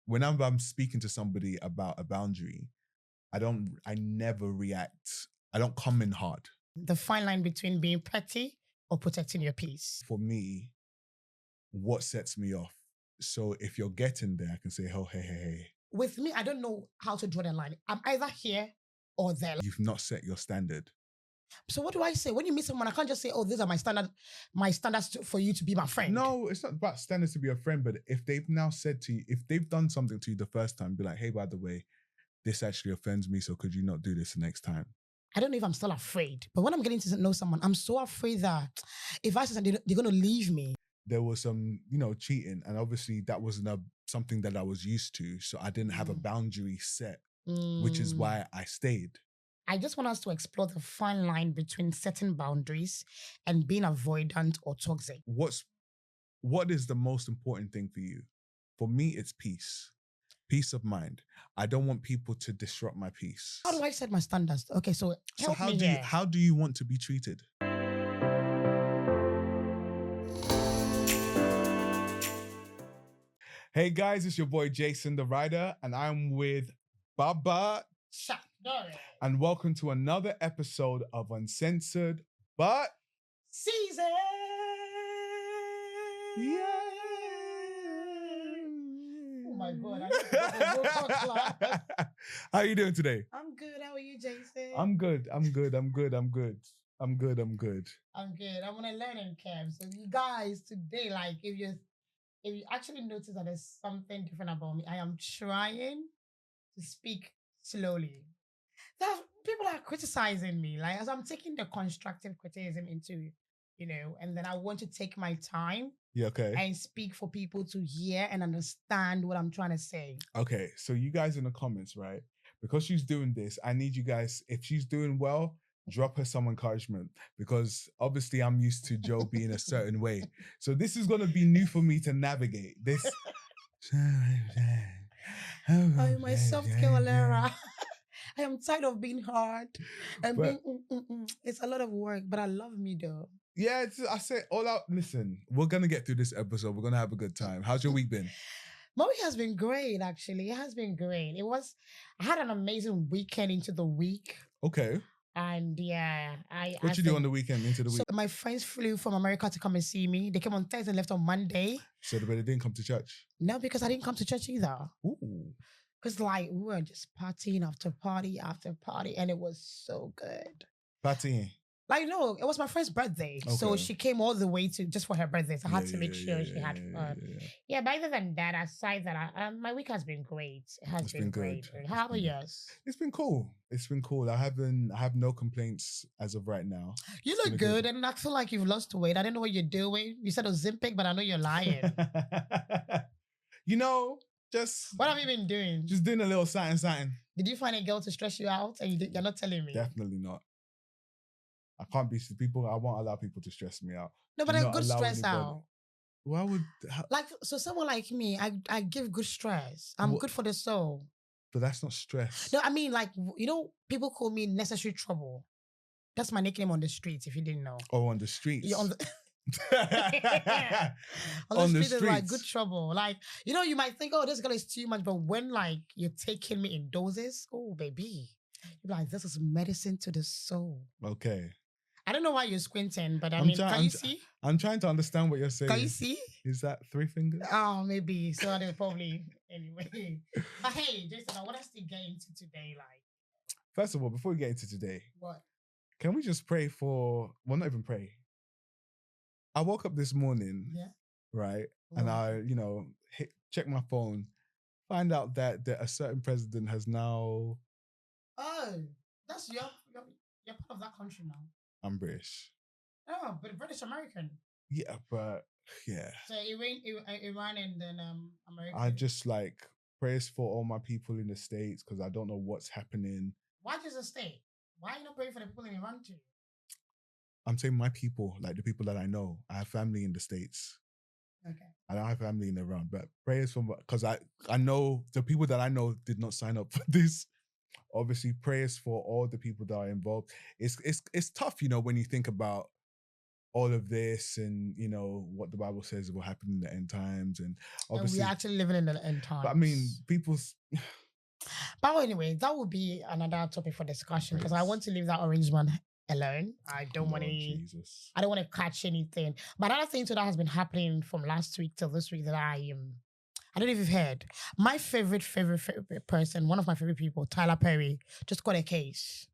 whenever I'm speaking to somebody about a boundary, I never react. I don't come in hard. The fine line between being petty or protecting your peace. For me, what sets me off? So if you're getting there, I can say, oh, hey. With me, I don't know how to draw the line. I'm either here or there. You've not set your standard. So what do I say? When you meet someone, I can't just say, oh, these are my standards for you to be my friend. No, it's not about standards to be a friend, but if they've now said to you, if they've done something to you the first time, be like, hey, by the way, this actually offends me, so could you not do this the next time? I don't know if I'm still afraid, but when I'm getting to know someone, I'm so afraid that if I say something, they're going to leave me. There was some, cheating, and obviously that wasn't something that I was used to, so I didn't have a boundary set, which is why I stayed. I just want us to explore the fine line between setting boundaries and being avoidant or toxic. What is the most important thing for you? For me, it's peace. Peace of mind. I don't want people to disrupt my peace. How do I set my standards? Okay, so how do you want to be treated? Hey guys, it's your boy Jason the Rider, and I'm with Baba. And welcome to another episode of Uncensored But Season. Yeah. Oh my God. I need to go to class. How are you doing today? I'm good. How are you, Jason? I'm good. I'm good. I'm good. I'm on a learning curve. So you guys today, like if you actually notice that there's something different about me, I am trying to speak slowly. That people are criticizing me, like as I'm taking the constructive criticism into, and then I want to take my time. Yeah, okay. And speak for people to hear and understand what I'm trying to say. Okay, so you guys in the comments, right? Because she's doing this, I need you guys, if she's doing well, drop her some encouragement, because obviously I'm used to Joe being a certain way. So this is going to be new for me to navigate. This. I'm my soft Carolera. I am tired of being hard and it's a lot of work, but I love me though. Yeah, I say all out. Listen, we're going to get through this episode. We're going to have a good time. How's your week been? My week has been great, actually. It has been great. I had an amazing weekend into the week. Okay. And yeah, What you do on the weekend into the week? So my friends flew from America to come and see me. They came on Thursday and left on Monday. So but they didn't come to church? No, because I didn't come to church either. Ooh. Because we were just partying after party after party, and it was so good. Partying? No, it was my friend's birthday. Okay. So she came all the way just for her birthday. So I had to make sure she had fun. Yeah, but other than that, aside that, my week has been great. It has been great. How about yours? It's been cool. I have no complaints as of right now. You look good, and I feel like you've lost weight. I don't know what you're doing. You said Ozempic, but I know you're lying. Just... What have you been doing? Just doing a little something. Did you find a girl to stress you out? And you're not telling me? Definitely not. I can't be people. I won't allow people to stress me out. No, but a good stress out. Why would... So someone like me, I give good stress. I'm good for the soul. But that's not stress. No, I mean, people call me necessary trouble. That's my nickname on the streets, if you didn't know. Oh, on the streets? Yeah, on the... on the street is good trouble. You might think, oh, this girl is too much, but when you're taking me in doses, oh baby, you're like, this is medicine to the soul. Okay. I don't know why you're squinting, but can you see? I'm trying to understand what you're saying. Can you see? Is that 3 fingers? Oh, maybe. So they probably anyway. But hey, Jason, I want us to get into today. First of all, before we get into today, what? Can we just pray for? Well, not even pray. I woke up this morning, right? And I, check my phone, find out that a certain president has now... Oh, that's you're part of that country now. I'm British. Oh, but British American. Yeah, but yeah. So Iran and then America. I just prayers for all my people in the States, because I don't know what's happening. Why just a state? Why are you not praying for the people in Iran too? I'm saying my people, the people that I know. I have family in the States. Okay. I don't have family in Iran, but prayers for, because I know the people that I know did not sign up for this. Obviously, prayers for all the people that are involved. It's tough, when you think about all of this and, you know, what the Bible says will happen in the end times. And obviously, and we're actually living in the end times. But I mean, But anyway, that would be another topic for discussion because I want to leave that orange man alone. I don't want to. I don't want to catch anything. But another thing too that has been happening from last week till this week that I don't know if you've heard. My favorite person, one of my favorite people, Tyler Perry, just got a case.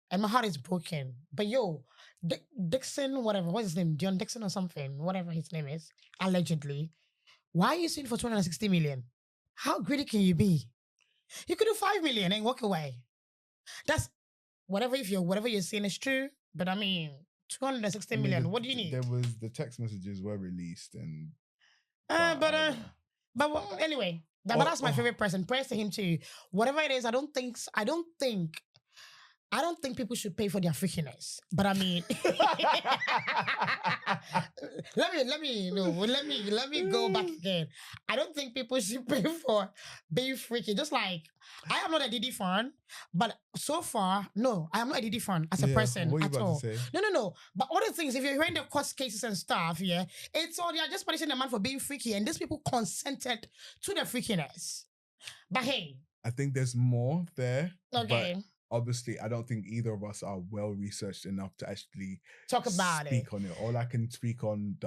And my heart is broken. But yo, Dixon, whatever, what's his name? John Dixon or something, whatever his name is, allegedly. Why are you suing for 260 million? How greedy can you be? You could do 5 million and walk away. That's whatever you're saying is true. But I mean, 260 million. What do you need? There was the text messages were released and. But anyway, that's my favorite person. Praise to him too. Whatever it is, I don't think people should pay for their freakiness. But I mean, let me go back again. I don't think people should pay for being freaky. Just like I am not a Diddy fan, but so far, no, I am not a Diddy fan as a person at all. No. But all the things, if you're hearing the court cases and stuff, yeah, it's all they are just punishing the man for being freaky, and these people consented to the freakiness. But hey, I think there's more there. Okay. But obviously, I don't think either of us are well researched enough to actually talk about speak on it. All I can speak on,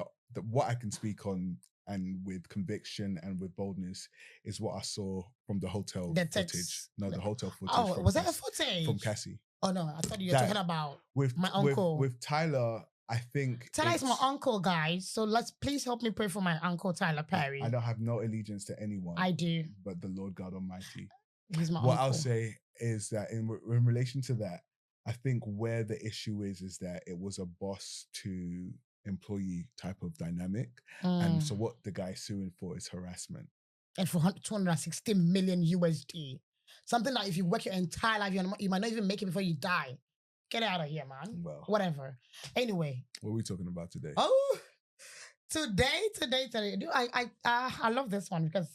what I can speak on, and with conviction and with boldness, is what I saw from the hotel footage. No, the hotel footage. Oh, was that a footage from Cassie? Oh no, I thought you were talking about my uncle. With Tyler, I think Tyler is my uncle, guys. So please help me pray for my uncle Tyler Perry. I don't have no allegiance to anyone. I do, but the Lord God Almighty. He's my uncle. What I'll say is that in relation to that, I think where the issue is that it was a boss to employee type of dynamic. And so what the guy's suing for is harassment. And for 260 million USD. Something that if you work your entire life, you might not even make it before you die. Get out of here, man. Well, whatever. Anyway. What are we talking about today? Oh, today. I love this one because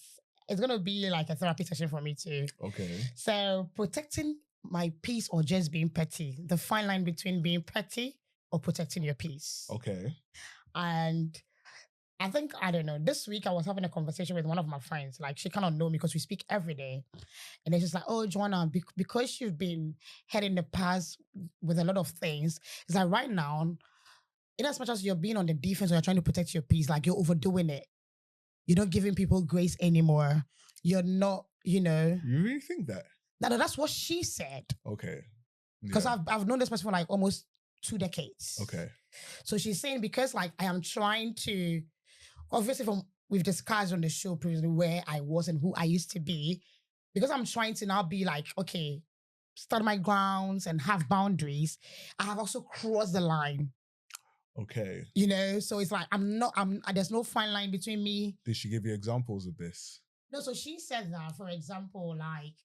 it's going to be like a therapy session for me too. Okay. So protecting my peace or just being petty. The fine line between being petty or protecting your peace. Okay. And I think, I don't know, this week I was having a conversation with one of my friends. Like, she cannot know me because we speak every day. And it's just like, oh, Joanna, because you've been heading the past with a lot of things, it's like right now, in as much as you're being on the defense or you're trying to protect your peace, like you're overdoing it. You're not giving people grace anymore. You're not, You really think that? No, that's what she said. Okay. Because I've known this person for like almost 2 decades. Okay. So she's saying because like I am trying to, obviously we've discussed on the show previously where I was and who I used to be, because I'm trying to now be like, okay, stand my grounds and have boundaries, I have also crossed the line. Okay. So it's like there's no fine line between me. Did she give you examples of this? No, so she said that, for example, like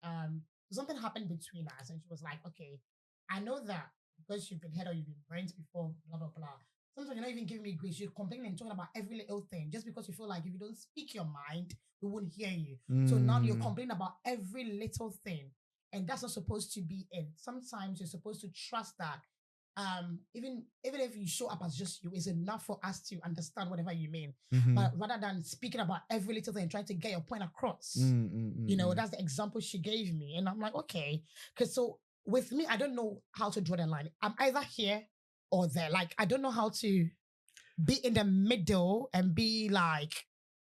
something happened between us and she was like, okay, I know that because you've been head or you've been friends before, blah, blah, blah. Sometimes you're not even giving me grace. You're complaining and talking about every little thing just because you feel like if you don't speak your mind, we won't hear you. So now you're complaining about every little thing. And that's not supposed to be it. Sometimes you're supposed to trust that even if you show up as just you, it's enough for us to understand whatever you mean. But rather than speaking about every little thing and trying to get your point across, that's the example she gave me. And I'm like, okay. Because so with me, I don't know how to draw the line. I'm either here or there. Like, I don't know how to be in the middle and be like...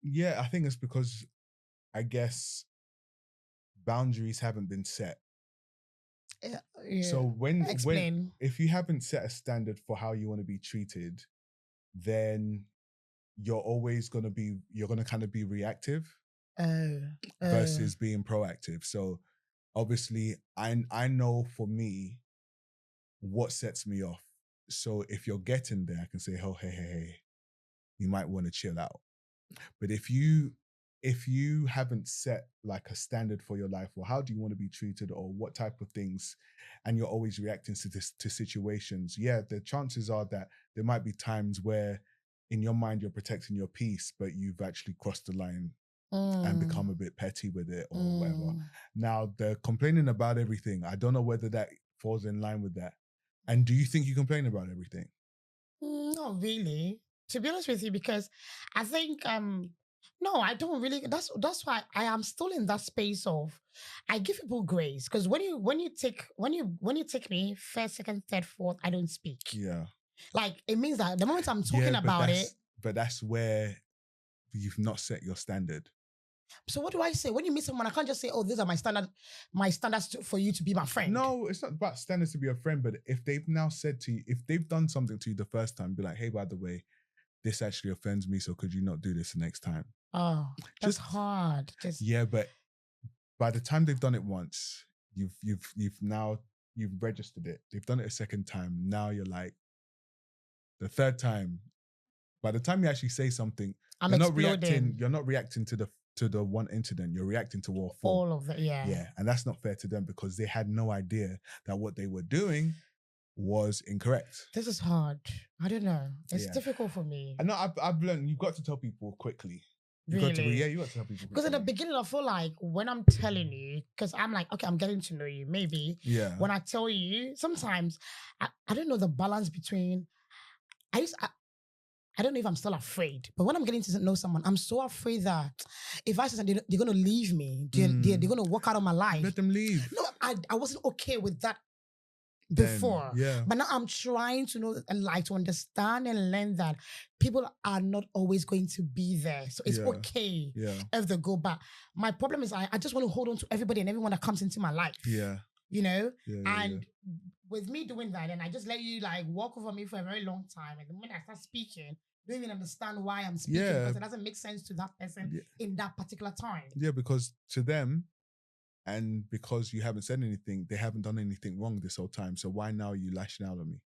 Yeah, I think it's because, I guess, boundaries haven't been set. Yeah. So if you haven't set a standard for how you want to be treated, then you're going to kind of be reactive versus being proactive. So obviously I know for me what sets me off. So if you're getting there, I can say, oh, hey, you might want to chill out. But if you haven't set like a standard for your life, or how do you want to be treated, or what type of things, and you're always reacting to situations, the chances are that there might be times where in your mind you're protecting your peace, but you've actually crossed the line and become a bit petty with it or whatever. Now, the complaining about everything, I don't know whether that falls in line with that. And do you think you complain about everything? Not really, to be honest with you, because I think no, I don't really. That's why I am still in that space of I give people grace because when you take me first, second, third, fourth, I don't speak. Yeah. Like it means that the moment I'm talking Yeah, about it. but that's where you've not set your standard. So what do I say when you meet someone? I can't just say, "Oh, these are my standards for you to be my friend." No, it's not about standards to be a friend, but if they've now said to you, if they've done something to you the first time, be like, hey, by the way, this actually offends me, so could you not do this the next time? Oh, that's hard. Yeah, but by the time they've done it once, you've registered it. They've done it a second time. Now you're like, the third time. By the time you actually say something, you're not reacting to the one incident. You're reacting to all four. All of that, yeah. Yeah, and that's not fair to them because they had no idea that what they were doing was incorrect. This is hard. I don't know. It's difficult for me. I know. I've learned you've got to tell people quickly. You got to tell people. Because in the beginning, I feel like when I'm telling you, because I'm like, okay, I'm getting to know you. Maybe when I tell you, sometimes I don't know the balance between. I don't know if I'm still afraid, but when I'm getting to know someone, I'm so afraid that if I say something, they're going to leave me. They're going to walk out of my life. Let them leave. No, I wasn't okay with that before. But now I'm trying to know and like to understand and learn that people are not always going to be there. So it's okay if they go back. My problem is I just want to hold on to everybody and everyone that comes into my life. You know? With me doing that, and I just let you like walk over me for a very long time. And the moment I start speaking, you don't even understand why I'm speaking because it doesn't make sense to that person in that particular time. Yeah, because to them, and because you haven't said anything, they haven't done anything wrong this whole time. So why now are you lashing out on me?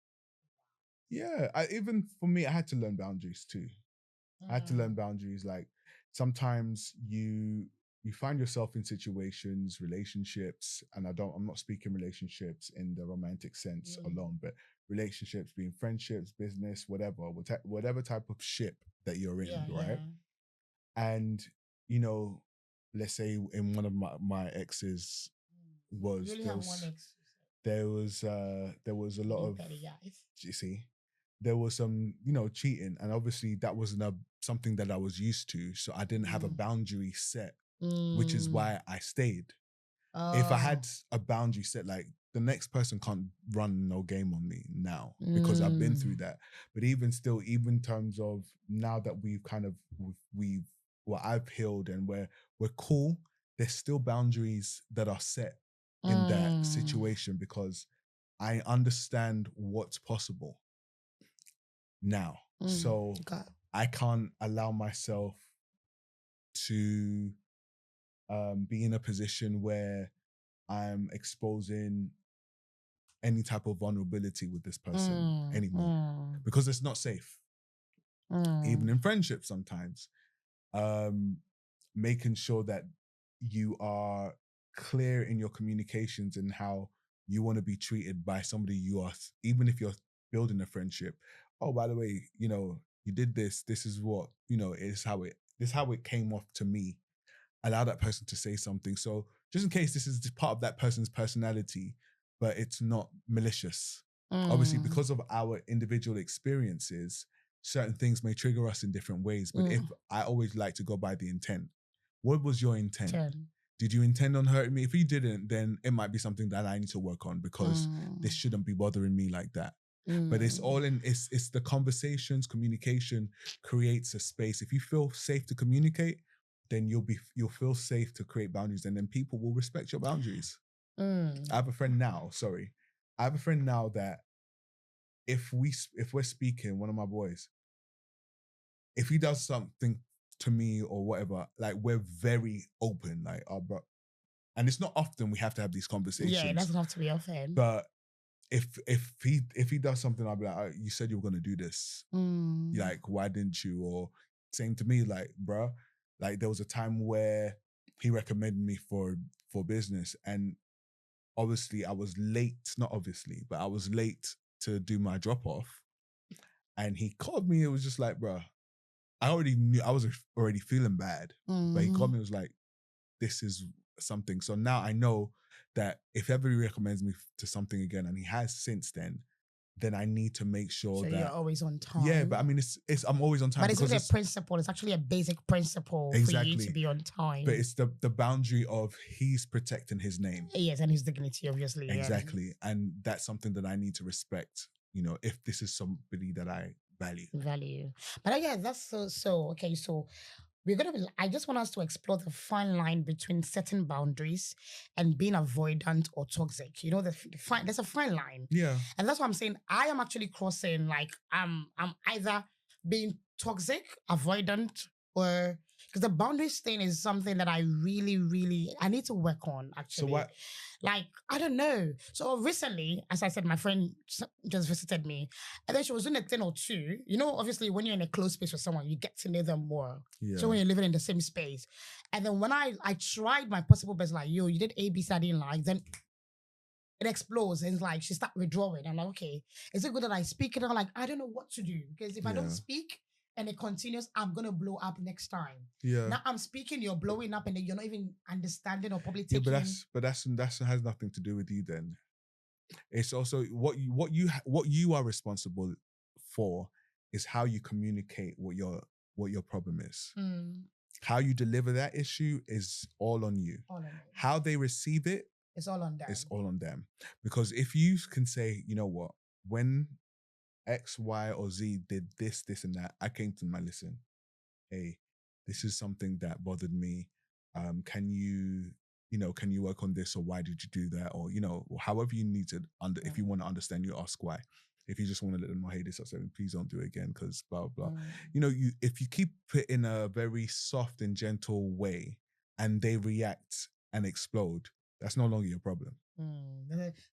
Yeah, even for me, I had to learn boundaries too. I had to learn boundaries. Like sometimes you find yourself in situations, relationships, and I'm not speaking relationships in the romantic sense alone, but relationships being friendships, business, whatever type of ship that you're in, right? And let's say in one of my exes was there was a lot of you see there was some cheating, and obviously that wasn't something that I was used to, so I didn't have a boundary set, which is why I stayed. If I had a boundary set, like the next person can't run no game on me now because I've been through that. But even still, even in terms of now that I've healed and we're cool, there's still boundaries that are set in that situation because I understand what's possible now. So I can't allow myself to be in a position where I'm exposing any type of vulnerability with this person anymore because it's not safe. Even in friendships sometimes. Making sure that you are clear in your communications and how you want to be treated by somebody you are, even if you're building a friendship. Oh, by the way, you did this. This is what, this is how it came off to me. Allow that person to say something. So just in case this is just part of that person's personality, but it's not malicious. Obviously, because of our individual experiences, certain things may trigger us in different ways. But if I always like to go by the intent, what was your intent? Did you intend on hurting me? If you didn't, then it might be something that I need to work on because this shouldn't be bothering me like that. But it's all it's the conversations, communication creates a space. If you feel safe to communicate, then you'll feel safe to create boundaries, and then people will respect your boundaries. I have a friend now, that if we're speaking, one of my boys, if he does something to me or whatever, like we're very open, like bro. And it's not often we have to have these conversations. Yeah, it doesn't have to be often. But if he does something, I'll be like, oh, you said you were gonna do this. Like, why didn't you? Or same to me, like, bro, like there was a time where he recommended me for business, and obviously I was late. Not obviously, but I was late to do my drop off, and he called me. It was just like, bro, I already knew, I was already feeling bad, but he called me. It was like, this is something. So now I know that if ever he recommends me to something again, and he has since then then I need to make sure that you're always on time. Yeah, but I mean, it's I'm always on time. But it's really a principle. It's actually a basic principle for you to be on time. But it's the boundary of he's protecting his name. Yes, and his dignity, obviously. Exactly. Yeah. And that's something that I need to respect, if this is somebody that I value. But yeah, that's so okay. So I just want us to explore the fine line between setting boundaries and being avoidant or toxic. There's a fine line. Yeah. And that's what I'm saying. I am actually crossing, like, I'm either being toxic, avoidant, or because the boundaries thing is something that I really, really, I need to work on, actually. So what? Like, I don't know. So recently, as I said, my friend just visited me, and then she was doing a thing or two. Obviously, when you're in a close space with someone, you get to know them more. Yeah. So when you're living in the same space. And then when I tried my possible best, like, yo, you did A, B, C, I didn't like, then it explodes, and it's like she started withdrawing. I'm like, okay, is it good that I speak? And I'm like, I don't know what to do, because if I don't speak and it continues, I'm gonna blow up next time. Yeah. Now I'm speaking, you're blowing up, and then you're not even understanding or probably taking. Yeah, but that has nothing to do with you. Then it's also what you are responsible for is how you communicate what your problem is. How you deliver that issue is all on you. How they receive it, it's all on them. It's all on them. Because if you can say, you know what, when X, Y, or Z did this, and that, I came to my listen. Hey, this is something that bothered me. Can you work on this, or why did you do that? Or, however you need to, if you want to understand, you ask why. If you just want to let them know, hey, this is something, please don't do it again, because blah, blah. If you keep it in a very soft and gentle way and they react and explode, that's no longer your problem.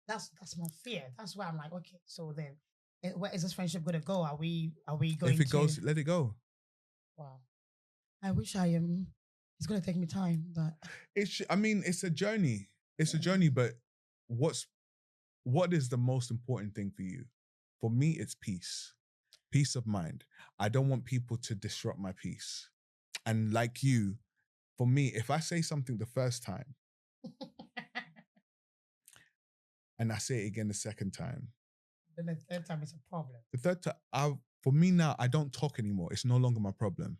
That's my fear. That's why I'm like, okay, so then where is this friendship going to go? Are we going If it goes, let it go. Wow. I wish it's going to take me time, but it's a journey. It's a journey, but what is the most important thing for you? For me, it's peace of mind. I don't want people to disrupt my peace. And like you, for me, if I say something the first time and I say it again the second time, then the third time is a problem. The third time, for me now, I don't talk anymore. It's no longer my problem.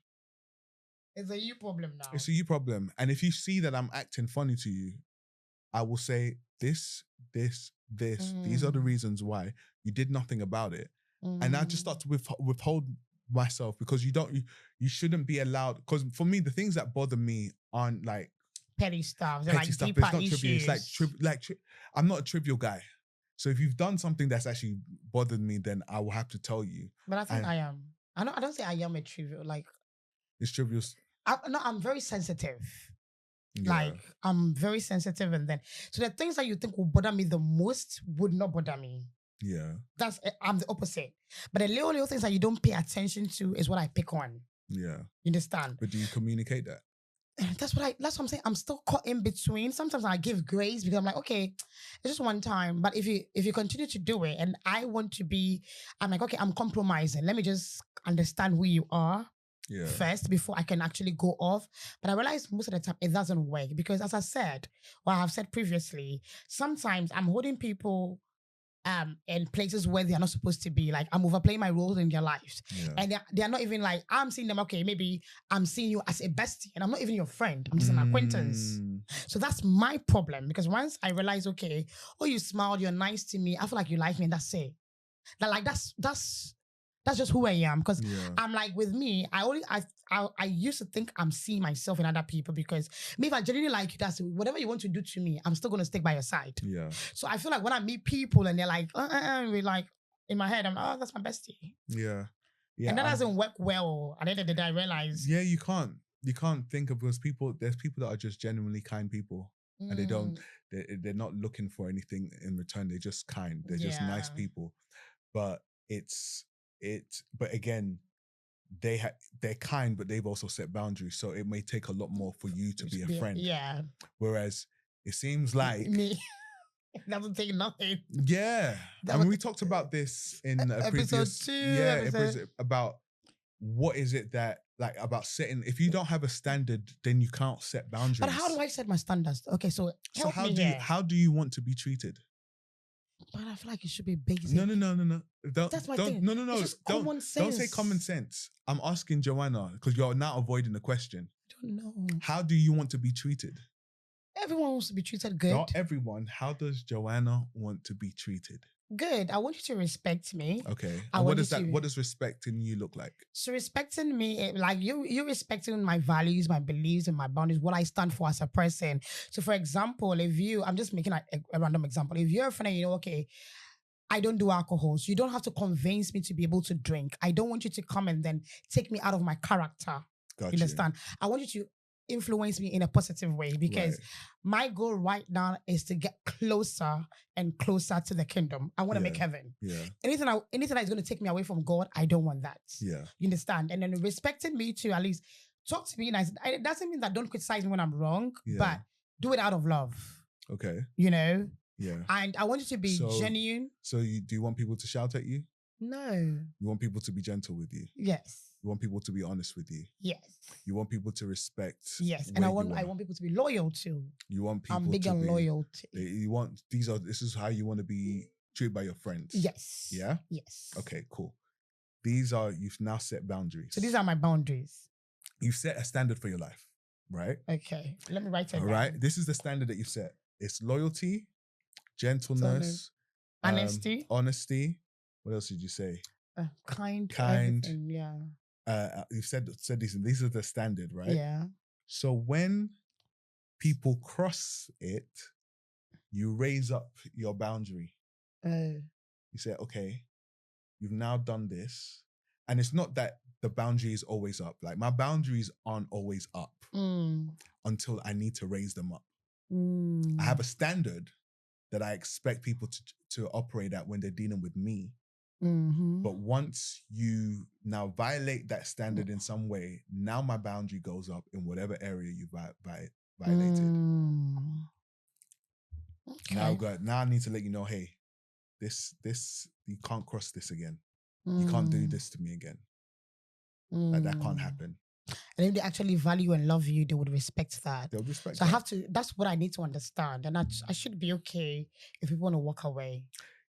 It's a you problem now. It's a you problem. And if you see that I'm acting funny to you, I will say this. These are the reasons why. You did nothing about it. And I just start to withhold myself, because you shouldn't be allowed. Because for me, the things that bother me aren't like petty stuff. They're like deeper it's not issues. Trivial. It's like I'm not a trivial guy. So if you've done something that's actually bothered me, then I will have to tell you. But I think I am. I don't say I am a trivial. Like, it's trivial. I'm very sensitive. Yeah. Like, I'm very sensitive, and then so the things that you think will bother me the most would not bother me. Yeah. I'm the opposite. But the little things that you don't pay attention to is what I pick on. Yeah. You understand? But do you communicate that? That's what I'm saying. I'm still caught in between. Sometimes I give grace because I'm like, okay, it's just one time. But if you continue to do it, and I want to I'm like, okay, I'm compromising. Let me just understand who you are first before I can actually go off. But I realize most of the time it doesn't work, because as I said, or I've said previously, sometimes I'm holding people in places where they are not supposed to be. Like, I'm overplaying my role in their lives. Yeah. And they are not even like, I'm seeing them, okay, maybe I'm seeing you as a bestie, and I'm not even your friend. I'm just an acquaintance. So that's my problem, because once I realize, okay, oh, you smiled, you're nice to me, I feel like you like me, and that's it. That's just who I am. Because I'm like, with me, I used to think I'm seeing myself in other people, because me, if I genuinely like you, that's whatever you want to do to me, I'm still going to stick by your side. Yeah. So I feel like when I meet people and they're like, we're like, in my head, I'm like, oh, that's my bestie. Yeah. Yeah. And that doesn't work well. At the end of the day, I realize. Yeah, you can't think of, because there's people that are just genuinely kind people. And they're not looking for anything in return. They're just kind. They're just nice people. But but again, they're kind, but they've also set boundaries. So it may take a lot more for you to be a friend. Yeah. Whereas it seems like me, it doesn't take nothing. Yeah. I mean, we talked about this in a previous 2. Episode about what is it that, like, about setting. If you don't have a standard, then you can't set boundaries. But how do I set my standards? Okay, so how do you want to be treated? But I feel like it should be basic. No. That's my thing. No. It's just common sense. Don't say common sense. I'm asking Joanna because you're now avoiding the question. I don't know. How do you want to be treated? Everyone wants to be treated good. Not everyone. How does Joanna want to be treated? Good. I want you to respect me. Okay. And what does respecting you look like? So respecting me, like you respecting my values, my beliefs, and my boundaries, what I stand for as a person. So for example, I'm just making a random example. If you're a friend and you know, okay, I don't do alcohol, so you don't have to convince me to be able to drink. I don't want you to come and then take me out of my character. Gotcha. You understand? I want you to influence me in a positive way because my goal right now is to get closer and closer to the kingdom. I want to make heaven. Yeah. Anything that is going to take me away from God, I don't want that. Yeah. You understand? And then respecting me to at least talk to me nice. It doesn't mean that don't criticize me when I'm wrong, but do it out of love. Okay. You know? Yeah. And I want you to be genuine. So do you want people to shout at you? No. You want people to be gentle with you? Yes. You want people to be honest with you? Yes. You want people to respect? Yes. And I want people to be loyal too. You want people I'm big on loyalty. This is how you want to be treated by your friends? Yes. Yeah? Yes. Okay, cool. You've now set boundaries. So these are my boundaries. You've set a standard for your life, right? Okay. Let me write it down. All right. This is the standard that you've set. It's loyalty, gentleness, honesty. What else did you say? Kind. Yeah. You've said these are the standard, right? Yeah. So when people cross it, you raise up your boundary. You say, okay, you've now done this. And it's not that the boundary is always up. Like my boundaries aren't always up until I need to raise them up. I have a standard that I expect people to operate at when they're dealing with me. Mm-hmm. But once you now violate that standard in some way, now my boundary goes up in whatever area you violated. Okay. Now I need to let you know, hey, this you can't cross this again. You can't do this to me again. Like that can't happen. And if they actually value and love you, they would respect that. They'll respect that. That's what I need to understand. And I should be okay if people want to walk away.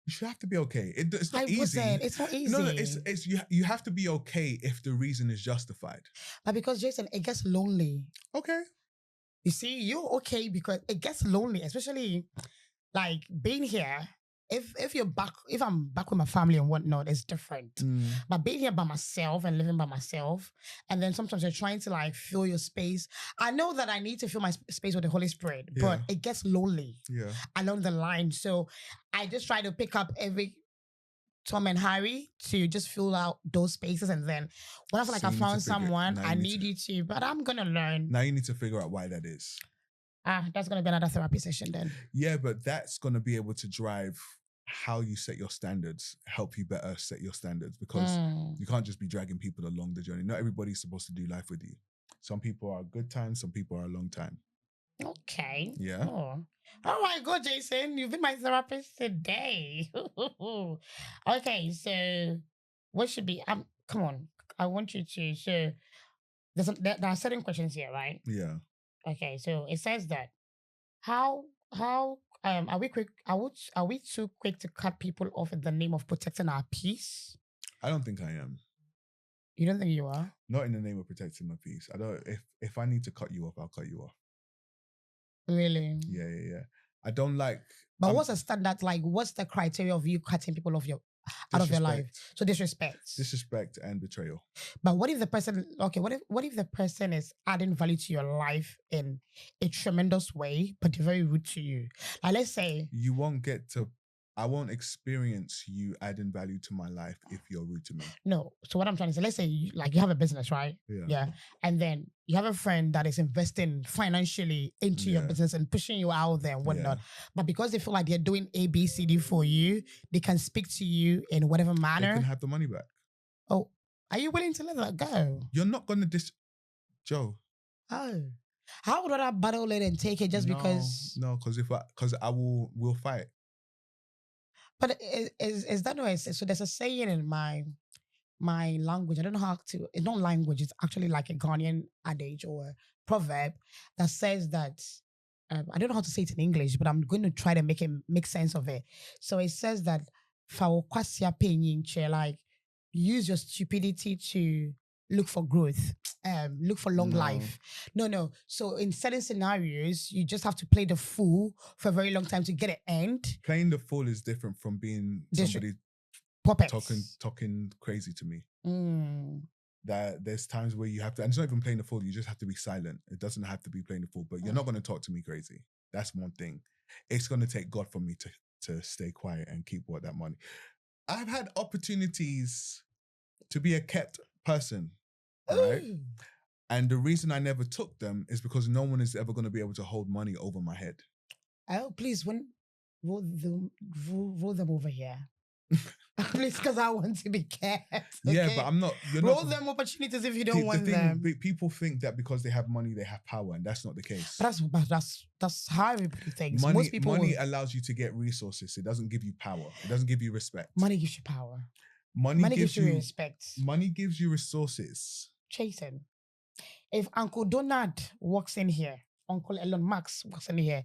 You should have to be okay. It's not easy. It's not easy. No, it's you have to be okay if the reason is justified. But because Jason, it gets lonely. Okay. You see, you're okay because it gets lonely, especially like being here. If I'm back with my family and whatnot, it's different. But being here by myself and living by myself, and then sometimes you're trying to like fill your space. I know that I need to fill my space with the Holy Spirit, but it gets lonely along the line. So I just try to pick up every Tom and Harry to just fill out those spaces. And then when I feel like I found someone, I need you to, but I'm going to learn. Now you need to figure out why that is. That's going to be another therapy session then. Yeah, but that's going to be able to drive how you set your standards, help you better set your standards, because you can't just be dragging people along the journey. Not everybody's supposed to do life with you. Some people are a good time, some people are a long time. Okay. Yeah. Oh my God, Jason, you've been my therapist today. Okay, so what should be? Come on, I want you to. So there are certain questions here, right? Yeah. Okay, so it says that how are we quick? Are we too quick to cut people off in the name of protecting our peace? I don't think I am. You don't think you are? Not in the name of protecting my peace. I don't. If I need to cut you off, I'll cut you off. Really? Yeah. I don't like. But what's the standard? Like, what's the criteria of you cutting people off out of your life? So disrespect and betrayal. But what if the person? Okay, what if the person is adding value to your life in a tremendous way, but they're very rude to you? Like, let's say you won't get to. I won't experience you adding value to my life if you're rude to me. No. So what I'm trying to say, let's say you have a business, right? Yeah. And then you have a friend that is investing financially into your business and pushing you out there and whatnot. But because they feel like they're doing A, B, C, D for you, they can speak to you in whatever manner. They can have the money back. Oh, are you willing to let that go? You're not going to Joe. Oh. How would I battle it and take it just because? No, because we'll fight. But is that way? So there's a saying in my language. I don't know how to. It's not language. It's actually like a Ghanaian adage or a proverb that says that I don't know how to say it in English, but I'm going to try to make sense of it. So it says that like use your stupidity to look for growth, look for long No. life. No. So in certain scenarios, you just have to play the fool for a very long time to get an end. Playing the fool is different from being somebody puppets talking crazy to me. Mm. That there's times where you have to, and it's not even playing the fool, you just have to be silent. It doesn't have to be playing the fool, but you're not going to talk to me crazy. That's one thing. It's going to take God for me to stay quiet and keep that money. I've had opportunities to be a kept person, right? Ooh. And the reason I never took them is because no one is ever going to be able to hold money over my head. Oh, please, roll them over here. Please, because I want to be kept. Okay? Yeah, but I'm not. Roll them opportunities if you don't want them. People think that because they have money, they have power, and that's not the case. But that's how everybody thinks. Money allows you to get resources. It doesn't give you power. It doesn't give you respect. Money gives you power. Money gives you respect. Money gives you resources. Jason, if Uncle Donald walks in here, Uncle Elon Musk walks in here,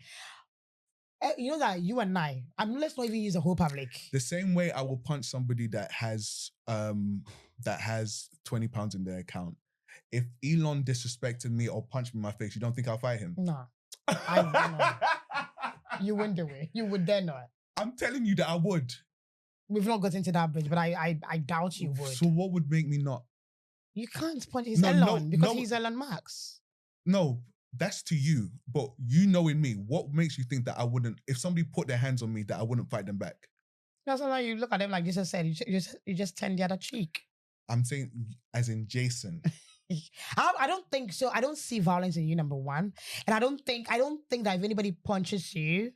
you know that you and let's not even use the whole public. The same way I will punch somebody that has £20 in their account. If Elon disrespected me or punched me in my face, you don't think I'll fight him? No. I would not. You wouldn't do it. You would dare not. I'm telling you that I would. We've not got into that bridge, but I doubt you would. So what would make me not? You can't punch Elon because he's Elon Musk. No. That's to you, but you knowing me, what makes you think that I wouldn't, if somebody put their hands on me, that I wouldn't fight them back? That's why you look at them like Jesus said, you just turn the other cheek. I'm saying as in Jason. I don't think so. I don't see violence in you, number one. And I don't think that if anybody punches you,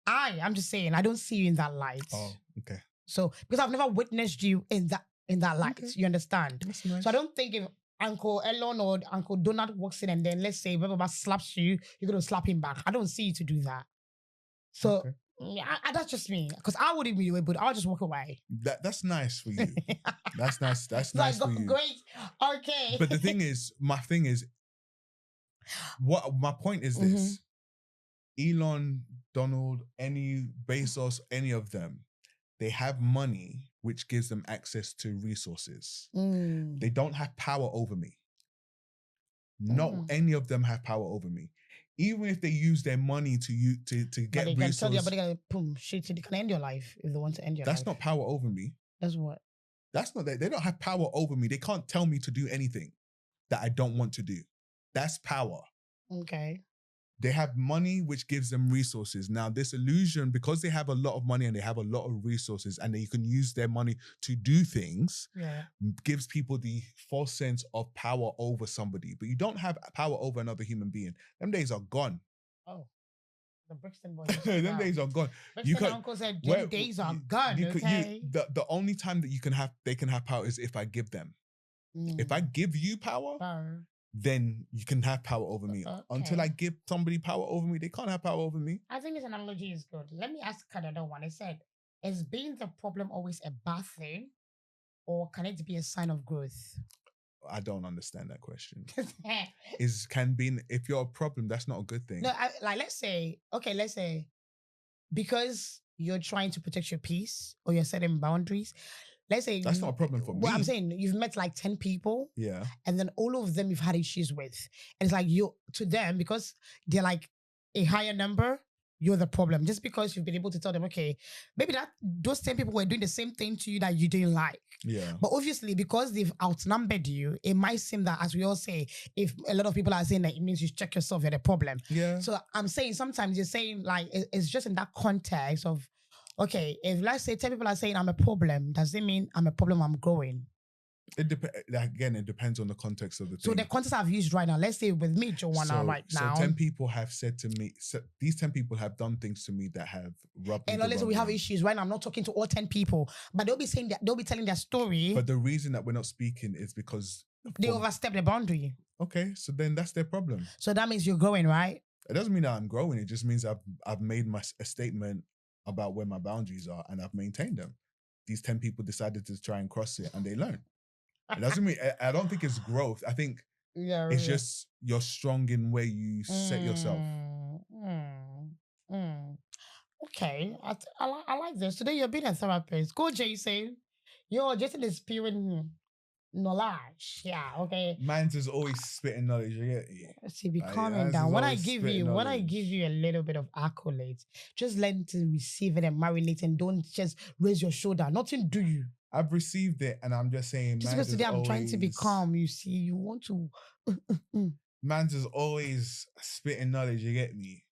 I'm just saying, I don't see you in that light. Oh, okay. So, because I've never witnessed you in that light, okay. You understand? That's nice. So I don't think if Uncle Elon or Uncle Donald walks in and then let's say blah, slaps you, you're going to slap him back. I don't see you to do that. So okay. That's just me. Because I wouldn't be able, I'll just walk away. That's nice for you. That's nice. That's nice for you. Great. Okay. But my thing is, what my point is this. Elon, Donald, any Bezos, any of them, they have money which gives them access to resources. They don't have power over me. Not any of them have power over me. Even if they use their money to get resources. But they can boom, shit, they can end your life if they want to end your life. That's not power over me. That's what? That's not that. They don't have power over me. They can't tell me to do anything that I don't want to do. That's power. Okay. They have money which gives them resources. Now, this illusion, because they have a lot of money and they have a lot of resources and you can use their money to do things, gives people the false sense of power over somebody. But you don't have power over another human being. Them days are gone. Oh, the Brixton boys. Them days are gone. Brixton uncle said, them days are gone, okay? The only time that they can have power is if I give them. If I give you power, then you can have power over me. Okay. Until I give somebody power over me, they can't have power over me. I think this analogy is good. Let me ask another one. It said, is being the problem always a bad thing? Or can it be a sign of growth? I don't understand that question. If you're a problem, that's not a good thing. No, let's say, because you're trying to protect your peace or you're setting boundaries, let's say that's not a problem for me. Well, I'm saying you've met like 10 people. Yeah. And then all of them you've had issues with. And it's like to them, because they're like a higher number, you're the problem. Just because you've been able to tell them, okay, maybe those 10 people were doing the same thing to you that you didn't like. Yeah. But obviously, because they've outnumbered you, it might seem that, as we all say, if a lot of people are saying that, it means you check yourself, you're the problem. Yeah. So I'm saying sometimes you're saying like, it's just in that context of, okay, if let's say 10 people are saying I'm a problem, does it mean I'm a problem, I'm growing? It depends on the context of the thing. So the context I've used right now, let's say with me, Joanna, now. So 10 people have said to me, these 10 people have done things to me that have rubbed me. And let's say we have issues right now. I'm not talking to all 10 people, but they'll be telling their story. But the reason that we're not speaking is because they overstepped the boundary. Okay, so then that's their problem. So that means you're growing, right? It doesn't mean that I'm growing. It just means I've made a statement about where my boundaries are and I've maintained them. These 10 people decided to try and cross it and they learned. It doesn't mean, I don't think it's growth. I think it's just you're strong in where you set yourself. Okay, I like this. Today you're being a therapist. Go, Jason. Yo, Jason is spewing knowledge. Yeah, okay. Man's is always spitting knowledge. You get See, be calming man's down. is When I always give spitting you, when I knowledge. give you a little bit of accolades, just learn to receive it and marinate, and don't just raise your shoulder. Nothing do you. I've received it, and I'm just saying, Just because man's is today I'm trying to be always calm, you see, you want to. man's is always spitting knowledge. You get me?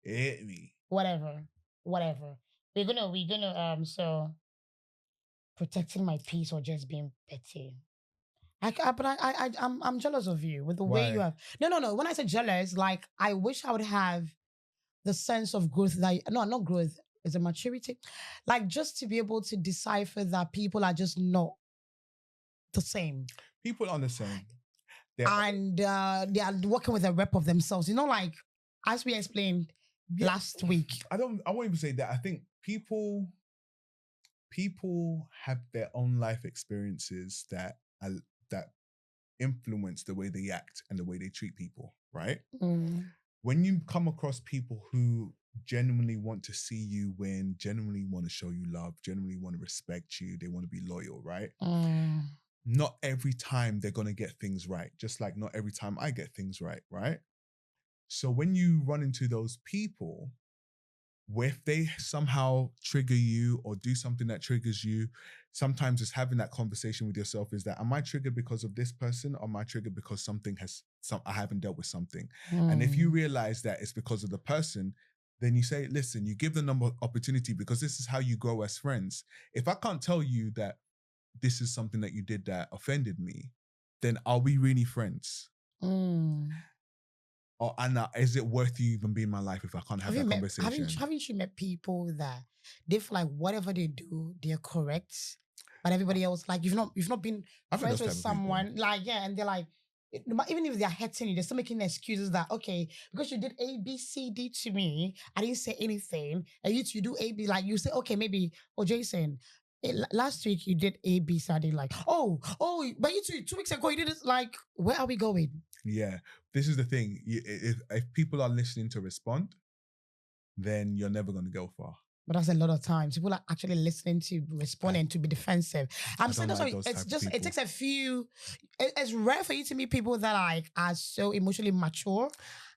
You get me? Whatever. So protecting my peace or just being petty. I'm jealous of you with the way you Why? have. No. When I say jealous, like I wish I would have the sense of growth that no, not growth, is a maturity, like just to be able to decipher that people are just not the same. People aren't the same. And they are working with a rep of themselves. You know, like as we explained last week. I won't even say that. I think people have their own life experiences that influence the way they act and the way they treat people, right? When you come across people who genuinely want to see you win, genuinely want to show you love, genuinely want to respect you, they want to be loyal, right? Not every time they're going to get things right, just like not every time I get things right, right? So when you run into those people, if they somehow trigger you or do something that triggers you, sometimes just having that conversation with yourself is that, am I triggered because of this person, or am I triggered because I haven't dealt with something? And if you realize that it's because of the person, then you say, listen, you give them an opportunity, because this is how you grow as friends. If I can't tell you that this is something that you did that offended me, then are we really friends? Or is it worth you even being in my life if I can't have that conversation? Haven't you met people that they feel like whatever they do, they're correct, but everybody else, like you've not been friends with someone, like and they're like, even if they're hurting you, they're still making excuses that, okay, because you did A, B, C, D to me, I didn't say anything, and you do A, B, like you say, okay, maybe, Jason, last week you did A, B, C, I did like, but you 2 weeks ago you did it, like, where are we going? Yeah, this is the thing. If people are listening to respond, then you're never going to go far. But that's a lot of times. People are actually listening to respond and to be defensive. I'm saying that's why it takes a few. It's rare for you to meet people that are so emotionally mature.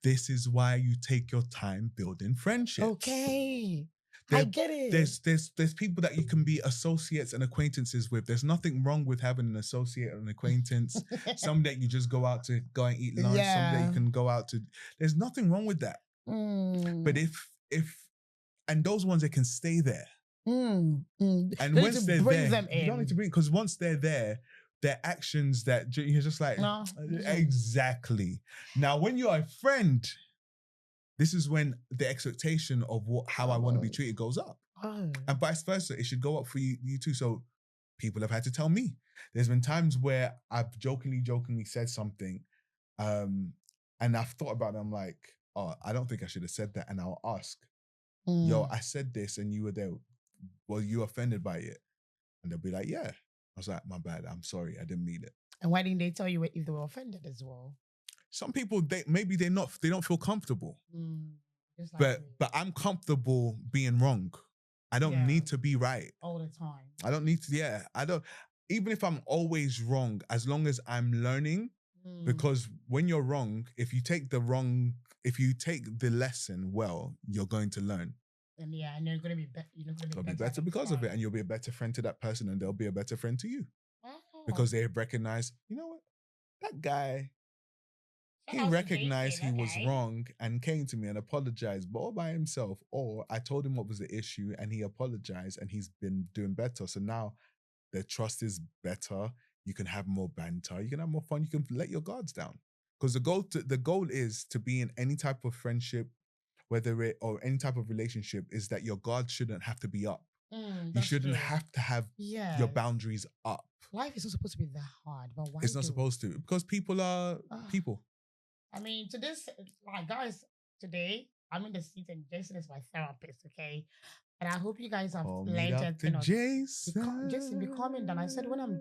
This is why you take your time building friendships. Okay. I get it. There's people that you can be associates and acquaintances with. There's nothing wrong with having an associate and an acquaintance. Some that you just go out to go and eat lunch. Yeah. Some that you can go out to. There's nothing wrong with that. But if and those ones that can stay there. And once they're there, you don't need to bring, because once they're there, their actions that you're just like, no. Exactly. Now, when you're a friend, this is when the expectation of how I want to be treated goes up. And vice versa. It should go up for you too. So people have had to tell me. There's been times where I've jokingly said something, and I've thought about it. I'm like, oh, I don't think I should have said that. And I'll ask, yo, I said this and you were there. Were you offended by it? And they'll be like, yeah. I was like, my bad. I'm sorry. I didn't mean it. And why didn't they tell you if they were offended as well? Some people, they don't feel comfortable. Like but I'm comfortable being wrong. I don't need to be right all the time. I don't need to. I don't. Even if I'm always wrong, as long as I'm learning, because when you're wrong, if you take the lesson well, you're going to learn. And you're going to be better. You're going to be better because of it, and you'll be a better friend to that person, and they'll be a better friend to you, because they recognize, you know what, that guy. He recognized he was wrong and came to me and apologized, but all by himself. Or I told him what was the issue and he apologized and he's been doing better. So now the trust is better. You can have more banter. You can have more fun. You can let your guards down. Because the goal is to be in any type of friendship, or any type of relationship, is that your guards shouldn't have to be up. You shouldn't have to have your boundaries up. Life is not supposed to be that hard, but why? It's not supposed to, because people are people. I mean, guys, today I'm in the seat and Jason is my therapist, okay? And I hope you guys have learned that. Jason, be calming down. I said, when I'm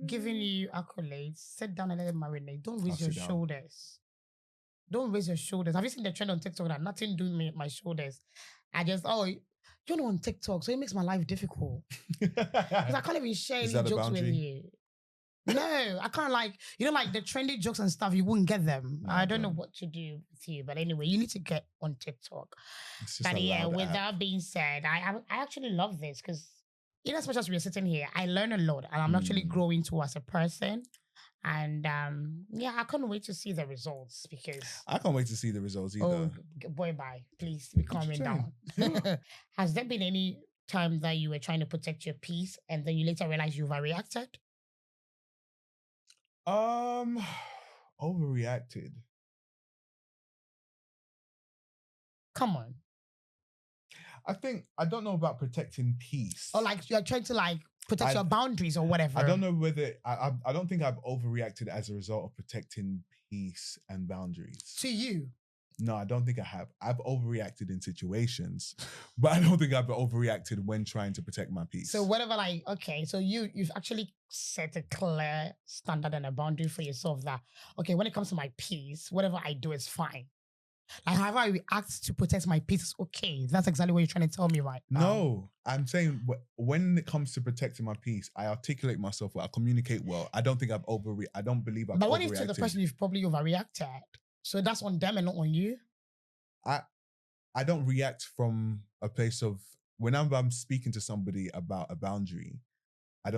giving you accolades, sit down and let it marinate. Don't raise your shoulders. Don't raise your shoulders. Have you seen the trend on TikTok that nothing doing me my shoulders? I just, you're not on TikTok, so it makes my life difficult. Because I can't even share any jokes with you. No, I can't like the trendy jokes and stuff, you wouldn't get them. No, I don't know what to do with you. But anyway, you need to get on TikTok. But yeah, with that being said, I actually love this because in as much as we're sitting here, I learn a lot and I'm actually growing too as a person. And yeah, I can't wait to see the results because I can't wait to see the results either. Oh, boy, bye. Please be calming down. Yeah. Has there been any time that you were trying to protect your peace and then you later realized you overreacted? Overreacted. Come on. I don't know about protecting peace. Or like you're trying to like protect your boundaries or whatever. I don't know whether I don't think I've overreacted as a result of protecting peace and boundaries. To you? No, I don't think I have. I've overreacted in situations, but I don't think I've overreacted when trying to protect my peace. So whatever, like, okay, so you've actually set a clear standard and a boundary for yourself that, okay, when it comes to my peace, whatever I do is fine. Like however I react to protect my peace is okay. That's exactly what you're trying to tell me right now. No, I'm saying when it comes to protecting my peace, I articulate myself well, I communicate well. I don't think I've I don't believe I've overreacted. But when it's to the person, you've probably overreacted. So that's on them and not on you? I don't react from a place of, whenever I'm speaking to somebody about a boundary, I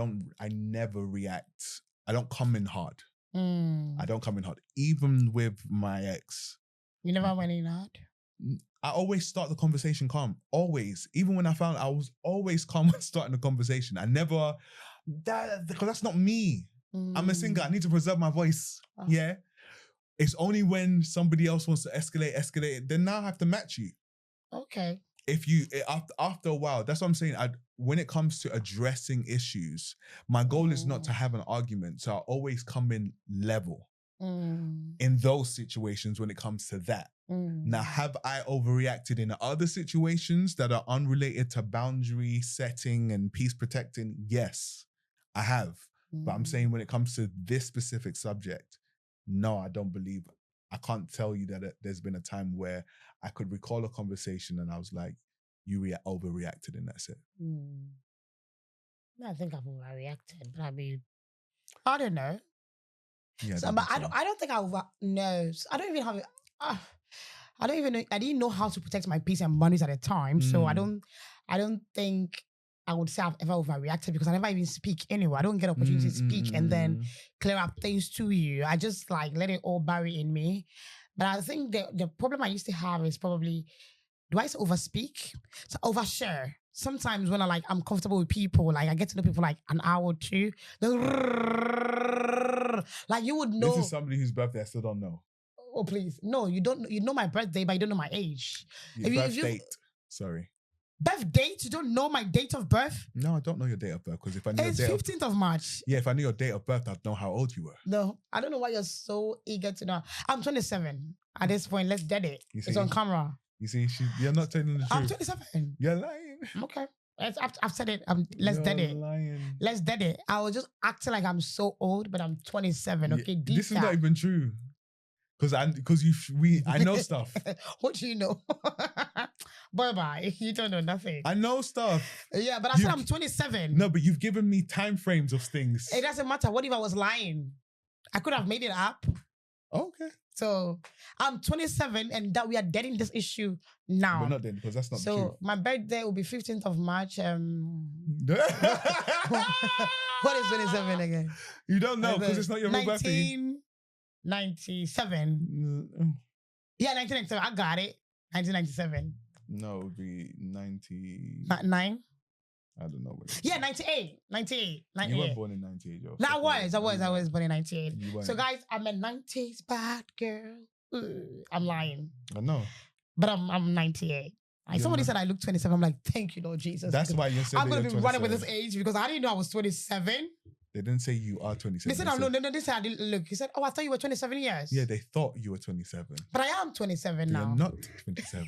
never react. I don't come in hard. I don't come in hard. Even with my ex. You never went in hard? I always start the conversation calm. Always. Even when I found I was always calm when starting the conversation. I never, because that's not me. I'm a singer. I need to preserve my voice. Oh. Yeah. It's only when somebody else wants to escalate, then now I have to match you. Okay. If you, after a while, that's what I'm saying. When it comes to addressing issues, my goal is not to have an argument. So I always come in level in those situations when it comes to that. Now, have I overreacted in other situations that are unrelated to boundary setting and peace protecting? Yes, I have. But I'm saying when it comes to this specific subject, no, I don't believe. I can't tell you that there's been a time where I could recall a conversation and I was like, you overreacted and that's it. I think I've overreacted, but I mean, I don't know. Yeah, so, but I don't think I no. I don't even have. I don't even know. I didn't know how to protect my peace and boundaries at the time, so I don't think I would say I've ever overreacted because I never even speak anyway. I don't get opportunity to speak and then clear up things to you. I just like let it all bury in me. But I think the problem I used to have is probably, do I overspeak? So overshare. Sometimes when I'm comfortable with people, like I get to know people like an hour or two. Like you would know. This is somebody whose birthday I still don't know. Oh, please. No, you don't. You know my birthday, but you don't know my age. Your date. Sorry. Birth date? You don't know my date of birth? No, I don't know your date of birth because if I knew it's 15th of March. Yeah, if I knew your date of birth, I'd know how old you were. No, I don't know why you're so eager to know. I'm 27 at this point. Let's dead it. It's on camera. You see, you're not telling the truth. I'm 27. You're lying. Okay. I've said it. Let's dead it. Lying. Let's dead it. I was just acting like I'm so old, but I'm 27. Okay, this is not even true. I know stuff. What do you know? Bye. You don't know nothing. I know stuff. Yeah, but I said I'm 27. No, but you've given me time frames of things. It doesn't matter. What if I was lying? I could have made it up. Okay. So I'm 27 and that we are dead in this issue now. But not then, because that's not the truth. So my birthday will be 15th of March. What is 27 again? You don't know because it's not your real birthday. 1997. Yeah, 1997. I got it. 1997. No, it would be 90. 9? I don't know. Yeah, 98. 98. You weren't born in 98, yo. No, I was born in 98. So guys, I'm a 90s bad girl. I'm lying. I know. But I'm 98. Like somebody said I look 27. I'm like, thank you, Lord Jesus. That's why you said I'm going to be running with this age because I didn't know I was 27. They didn't say you are 27. They said, no, they said I didn't look. He said, oh, I thought you were 27 years. Yeah, they thought you were 27. But I am 27 now. You're not 27.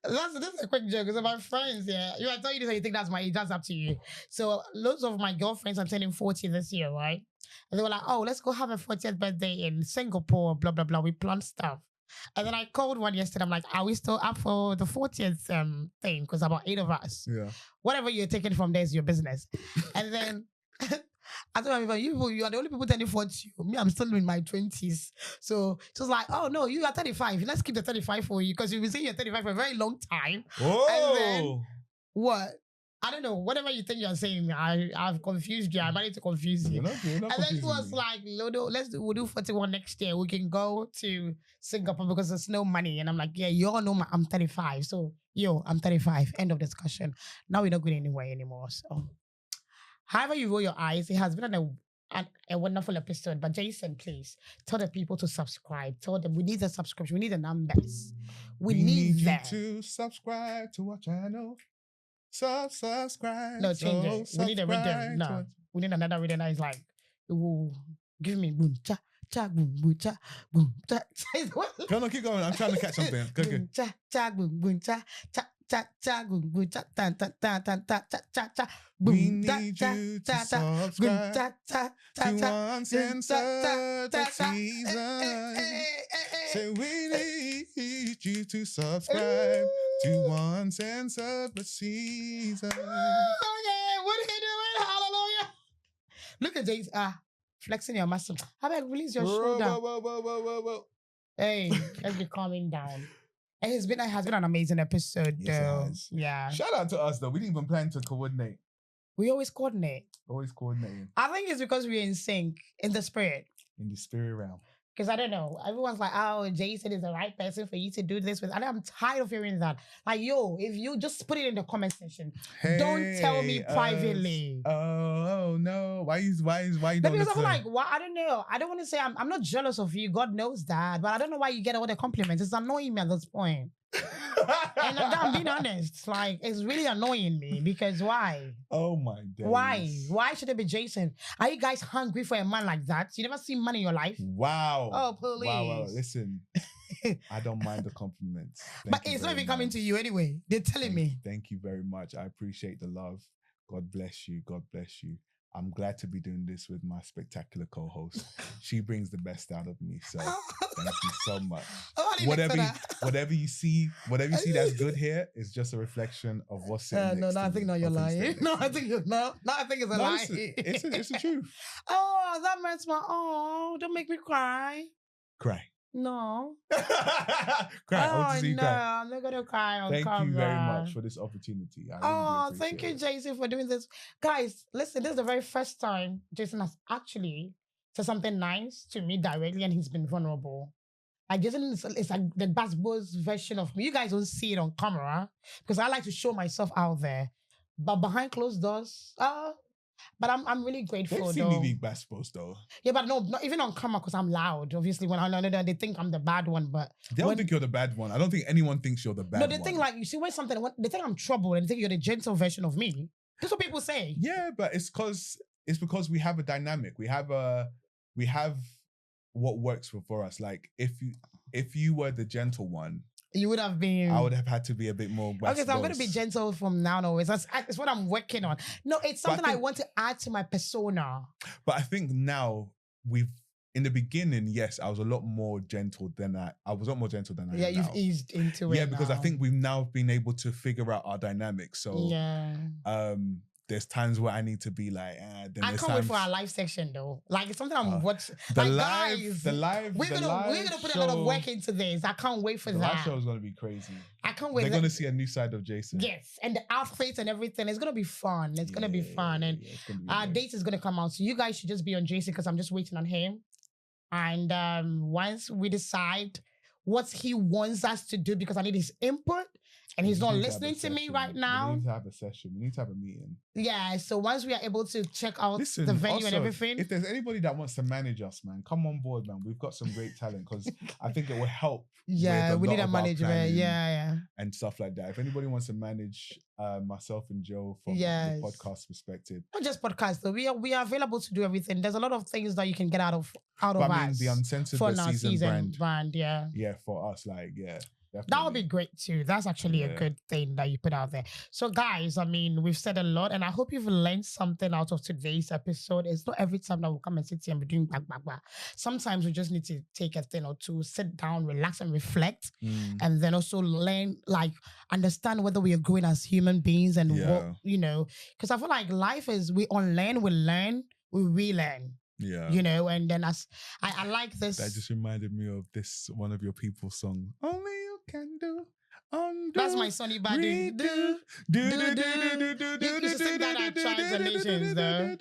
That's a quick joke. Because my friends, I tell you this and you think that's my age. That's up to you. So loads of my girlfriends, I'm turning 40 this year, right? And they were like, oh, let's go have a 40th birthday in Singapore, blah, blah, blah. We planned stuff. And then I called one yesterday. I'm like, are we still up for the 40th thing? Because about 8 of us. Yeah. Whatever you're taking from there is your business. And then I told my people, you are the only people turning 40. Me, I'm still in my 20s. So she was like, oh no, you are 35. Let's keep the 35 for you because you've been saying you're 35 for a very long time. Oh. And then what? I don't know. Whatever you think you're saying, I've confused you. I might need to confuse you. You're not and then it confusing was me. like, Lodo, we'll do 41 next year. We can go to Singapore because there's no money. And I'm like, yeah, you all know I'm 35. So, I'm 35. End of discussion. Now we're not going anywhere anymore. So, however you roll your eyes, it has been a wonderful episode. But Jason, please tell the people to subscribe. Tell them we need the subscription. We need the numbers. We need you them. to subscribe to our channel. Subscribe. No, change it. We need a rhythm. No, we need another rhythm that is like, ooh, give me boom cha cha boom cha boom cha. No, keep going. I'm trying to catch something. Boom cha cha boom cha cha cha cha boom cha tan tan tan tan ta cha cha cha. We need you to subscribe to Uncensored this season. So we need you to subscribe to Uncensored this season. Okay, what are you doing? Hallelujah. Look at Jace. Flexing your muscle. How about release your shoulder? Whoa. Hey, let's be calming down. It has been an amazing episode, Yes, though. it has. Yeah. Shout out to us, though. We didn't even plan to coordinate. We always coordinate. Always coordinating. I think it's because we're in sync in the spirit. In the spirit realm. Because I don't know. Everyone's like, oh, Jason is the right person for you to do this with. And I'm tired of hearing that. Like, if you just put it in the comment section. Hey, don't tell me privately. Oh no. Why you don't Because I'm like, why? I don't know. I don't want to say I'm not jealous of you. God knows that. But I don't know why you get all the compliments. It's annoying me at this point. And I'm being honest. Like, it's really annoying me because why? Oh my days. Why? Why should it be Jason? Are you guys hungry for a man like that? You never seen money in your life? Wow. Oh, please. Wow. Listen, I don't mind the compliments. But it's not even coming to you anyway. They're telling me. Thank you very much. I appreciate the love. God bless you. God bless you. I'm glad to be doing this with my spectacular co-host. She brings the best out of me. So thank you so much. Whatever you see that's good here is just a reflection of what's sitting next to I think you're lying. No, I think it's a lie. It's the truth. Oh, that makes don't make me cry. Cry. No. Cry. I want to see you cry. I'm not gonna cry on Thank camera. you very much for this opportunity. I really thank you, Jason, for doing this. Guys, listen, this is the very first time Jason has actually said something nice to me directly, and he's been vulnerable. Like Jason is like the Basbo's version of me. You guys don't see it on camera because I like to show myself out there, but behind closed doors, but I'm really grateful. They've seen me be Basbos though. Yeah, but no, not even on camera because I'm loud. Obviously, when I know they think I'm the bad one, but they don't think you're the bad one. I don't think anyone thinks you're the bad one. No, they think like you see when they think I'm trouble and they think you're the gentle version of me. That's what people say. Yeah, but it's because we have a dynamic. We have what works for us. Like if you were the gentle one, you would have been. I would have had to be a bit more. Okay, so I'm going to be gentle from now on. It's what I'm working on. No, it's something I want to add to my persona. But I think now in the beginning, yes, I was a lot more gentle than I was a lot more gentle than I am now. You've eased into it. Yeah, because I think we've now been able to figure out our dynamics. So yeah. There's times where I need to be like, I can't wait for our live section though. Like it's something I'm watching. The live. We're gonna put a lot of work into this. I can't wait for that. The live show is gonna be crazy. I can't wait. They're gonna see a new side of Jason. Yes, and the outfits and everything. It's gonna be fun. It's gonna be fun, and our date is gonna come out. So you guys should just be on Jason because I'm just waiting on him. And once we decide what he wants us to do, because I need his input. And he's not listening to me right now. We need to have a session. We need to have a meeting. Yeah, so once we are able to check out the venue also, and everything. If there's anybody that wants to manage us, man, come on board, man. We've got some great talent because I think it will help. Yeah, we need a management. Yeah. And stuff like that. If anybody wants to manage myself and Joe from the podcast perspective. Not just podcast, though. We are available to do everything. There's a lot of things that you can get out of us. I mean, the Uncensored for season brand. Yeah. Yeah, for us, like, yeah. That would be great too. That's actually a good thing that you put out there. So guys, I mean, we've said a lot and I hope you've learned something out of today's episode. It's not every time that we'll come and sit here and be doing blah, blah, blah. Sometimes we just need to take a thing or two, sit down, relax and reflect. And then also learn, like understand whether we are growing as human beings and what, you know, because I feel like life is, we unlearn, we learn, we relearn. Yeah. You know, and then as I like this. That just reminded me of this, one of your people's song. Only you can do. Undo, that's my Sonny Badu. You should sing that at Tribes and Nations, though.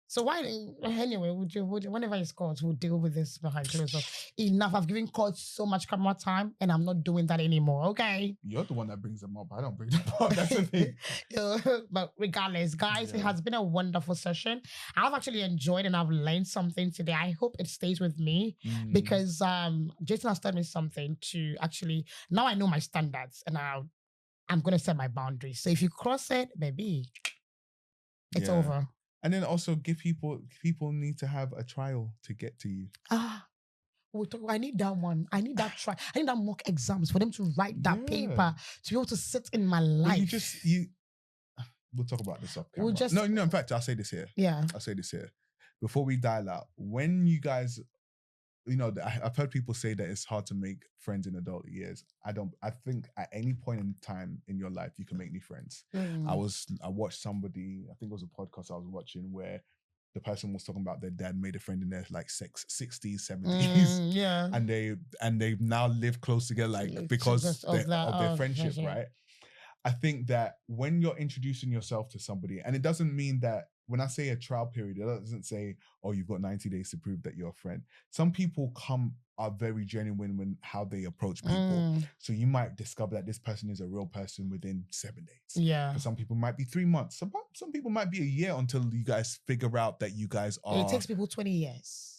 So why, anyway, would you, whenever it's called, we'll deal with this behind closed doors. Enough. I've given coach so much camera time and I'm not doing that anymore, okay? You're the one that brings them up. I don't bring them up. That's the thing. But regardless, guys, it has been a wonderful session. I've actually enjoyed and I've learned something today. I hope it stays with me because Jason has taught me something to actually, now I know my standards and I'm going to set my boundaries. So if you cross it, baby, it's over. And then also give people need to have a trial to get to you. I need that one. I need that try. I need that mock exams for them to write that paper to be able to sit in my life. We'll talk about this off camera. No, in fact, I'll say this here. Yeah. I'll say this here. Before we dial out, when you guys, you know, I've heard people say that it's hard to make friends in adult years. I think at any point in time in your life, you can make new friends. I watched somebody, I think it was a podcast I was watching where the person was talking about their dad made a friend in their like 60s, 70s. And they now live close together, like because of their friendship, right? I think that when you're introducing yourself to somebody, and it doesn't mean that when I say a trial period, it doesn't say, oh, you've got 90 days to prove that you're a friend. Some people are very genuine when how they approach people. So you might discover that this person is a real person within 7 days. Yeah. For some people, it might be 3 months. Some people might be a year until you guys figure out that you guys are. It takes people 20 years.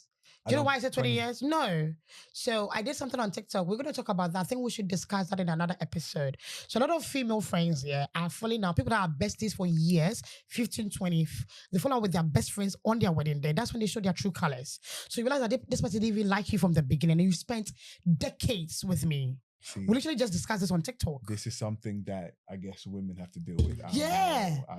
Do you know why I said 20 years? No. So I did something on TikTok. We're going to talk about that. I think we should discuss that in another episode. So a lot of female friends here are falling out. People that are besties for years, 15, 20, they fall out with their best friends on their wedding day. That's when they show their true colors. So you realize that this person didn't even like you from the beginning and you spent decades with me. See, we literally just discussed this on TikTok. This is something that I guess women have to deal with. I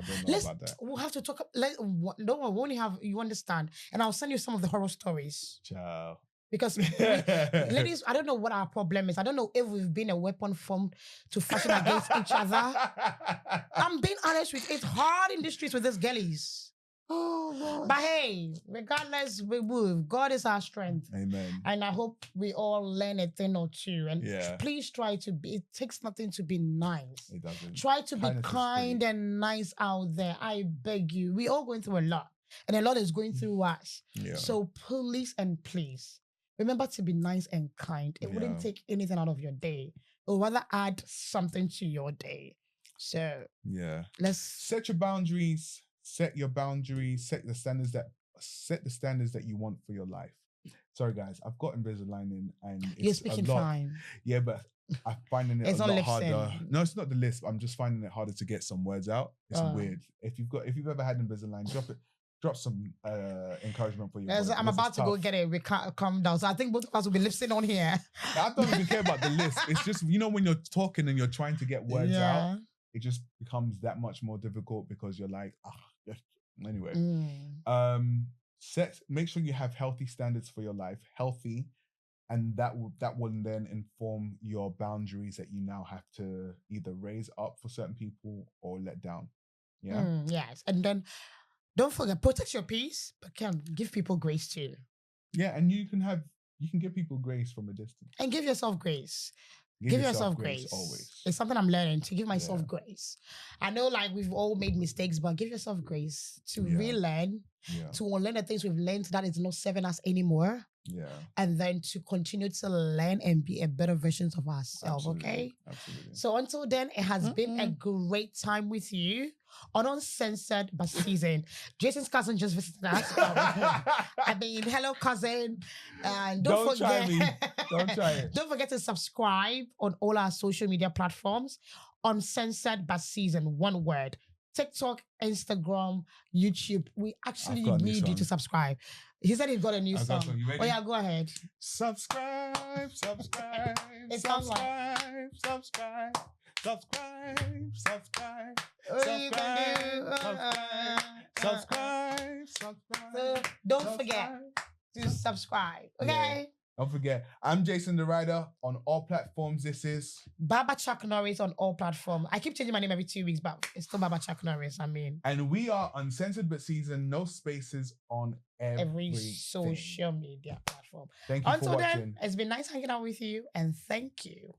don't know about that. We'll have to talk. Don't worry, we only have, you understand. And I'll send you some of the horror stories. Ciao. Because ladies, I don't know what our problem is. I don't know if we've been a weapon formed to fashion against each other. I'm being honest with you. It's hard in the streets with these girlies. Oh, but hey, regardless, we move. God is our strength. Amen. And I hope we all learn a thing or two. And please try to be, it takes nothing to be nice. It doesn't. Try to be kind and nice out there. I beg you. We're all going through a lot. And a lot is going through us. Yeah. So please and please, remember to be nice and kind. It wouldn't take anything out of your day. It would rather add something to your day. So let's set your boundaries. Set your boundaries, set the standards that you want for your life. Sorry guys, I've got Invisalign in and it's you're speaking a lot, fine. Yeah, but I'm finding it a lot harder. No, it's not the lisp. I'm just finding it harder to get some words out. It's weird. If you've ever had Invisalign, drop some encouragement for you. I'm about to go get it. We can't calm down. So I think both of us will be listening on here. I don't even care about the lisp. It's just, you know, when you're talking and you're trying to get words out, it just becomes that much more difficult because you're like, anyway. Make sure you have healthy standards for your life, and that will then inform your boundaries that you now have to either raise up for certain people or let down. Yeah. Yes, and then don't forget, protect your peace, but can give people grace too. Yeah, and you can give people grace from a distance. And give yourself grace. Give yourself grace. Always. It's something I'm learning, to give myself grace. I know like we've all made mistakes, but give yourself grace to relearn, to unlearn the things we've learned that is not serving us anymore. Yeah. And then to continue to learn and be a better version of ourselves. Okay? Absolutely. So until then, it has been a great time with you on Uncensored but Season. Jason's cousin just visited us. I mean, hello cousin. And don't forget, don't try it. Don't forget to subscribe on all our social media platforms. Uncensored but Season, one word. TikTok, Instagram, YouTube. We actually need you to subscribe. He said he's got a new song. You ready? Oh yeah, go ahead. Subscribe. It sounds like subscribe. So don't forget to subscribe. Okay. Yeah. Don't forget. I'm Jason the Rider on all platforms. This is Baba Chuck Norris on all platforms. I keep changing my name every 2 weeks, but it's still Baba Chuck Norris. And we are Uncensored but Seasoned, no spaces on every social media platform. Thank you for watching. Then, it's been nice hanging out with you, and thank you.